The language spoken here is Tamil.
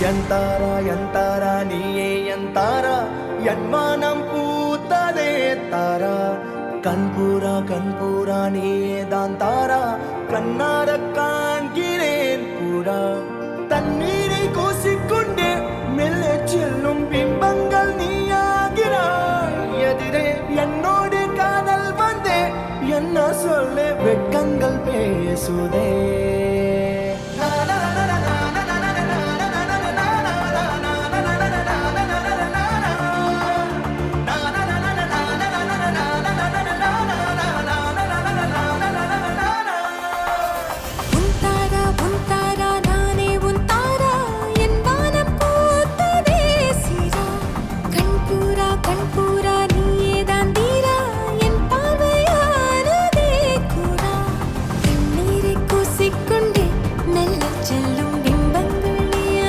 என் தாரா நீயே என் தாரா என் மனம் பூத்ததே தாரா கண்பூரா நீயே தான் தாரா கண்ணார காண்கிறேன் பூரா தண்ணீரை கூசிக்கொண்டே மெல்ல செல்லும் பிம்பங்கள் நீயாகிறாய் எதிரே என்னோடு காதல் வந்தே என்ன சொல்ல வெட்கங்கள் பேசுதே